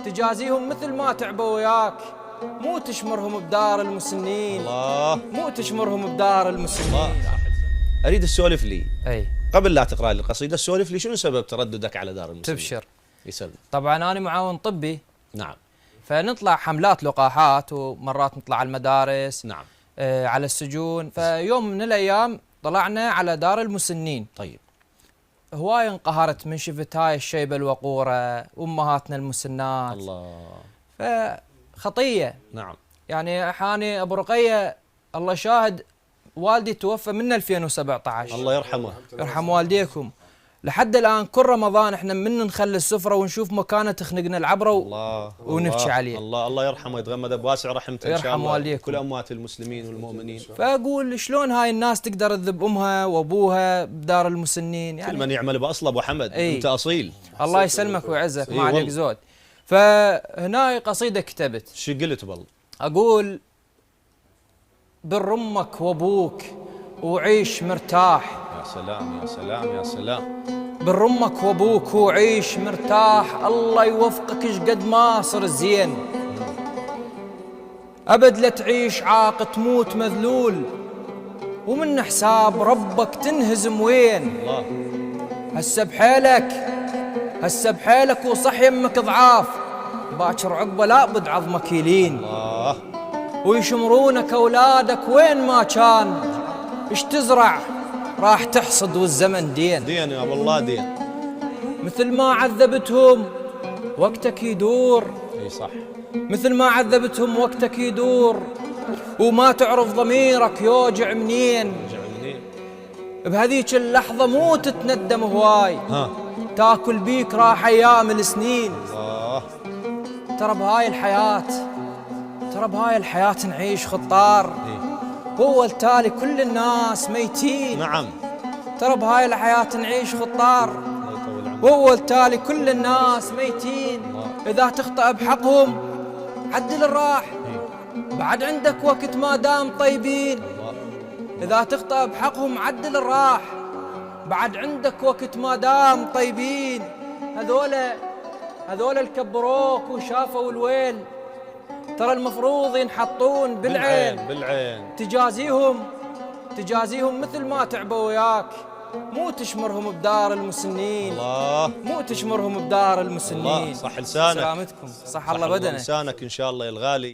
تجازيهم مثل ما تعبوا وياك، مو تشمرهم بدار المسنين. الله، مو تشمرهم بدار المسنين. الله. اريد تسولف لي اي قبل لا تقرا لي القصيده، سولف لي شنو سبب ترددك على دار المسنين؟ تبشر. يسلم. طبعا انا معاون طبي، نعم. فنطلع حملات لقاحات، ومرات نطلع على المدارس، نعم. على السجون. فيوم من الايام طلعنا على دار المسنين. طيب. هواي انقهرت من شفت هاي الشيبه الوقوره، امهاتنا المسنات. الله. فخطيه. نعم. يعني حاني ابو رقيه الله شاهد، والدي توفى من 2017. الله يرحمه. يرحم والديكم. لحد الان كل رمضان احنا من نخلي السفره ونشوف مكانه تخنقنا العبره الله ونبكي عليه. الله يرحمه، يتغمد بواسع رحمته ان شاء الله. يرحم والديكم. كل اموات المسلمين والمؤمنين. فاقول شلون هاي الناس تقدر تذب امها وابوها بدار المسنين؟ يعني كل من يعمل باصل ابو حمد. انت اصيل. الله يسلمك ويعزك، ما عليك زود. فهنا قصيده كتبت. شو قلت بالله؟ اقول بر امك وابوك وعيش مرتاح. يا سلام يا سلام يا سلام. بر امك وابوك وعيش مرتاح، الله يوفقك ايش قد ما صر زين. ابد لا تعيش عاق تموت مذلول، ومن حساب ربك تنهزم وين. الله. هسه بحيلك وصح يمك ضعاف، باكر عقبه لا بد عظمك يلين. الله. ويشمرونك اولادك وين ما كان، ايش تزرع راح تحصد والزمن دين. دين يا والله دين. مثل ما عذبتهم وقتك يدور. اي صح. مثل ما عذبتهم وقتك يدور، وما تعرف ضميرك يوجع منين. بهذيك اللحظة مو تتندم هواي، تاكل بيك راح ايام السنين. الله. ترى بهاي الحياة نعيش خطار. هو التالي كل الناس ميتين. نعم. ترى بهاي الحياة نعيش خطار، وهو التالي كل الناس ميتين. إذا تخطأ بحقهم عدل الراح، بعد عندك وقت ما دام طيبين. إذا تخطأ بحقهم عدل الراح، بعد عندك وقت ما دام طيبين. هذول الكبروك وشافوا الويل، ترى المفروض ينحطون بالعين. تجازيهم مثل ما تعبوا وياك، مو تشمرهم بدار المسنين. الله. مو تشمرهم بدار المسنين. الله. صح لسانك. سلامتكم. صح الله بدنك. لسانك ان شاء الله يا الغالي.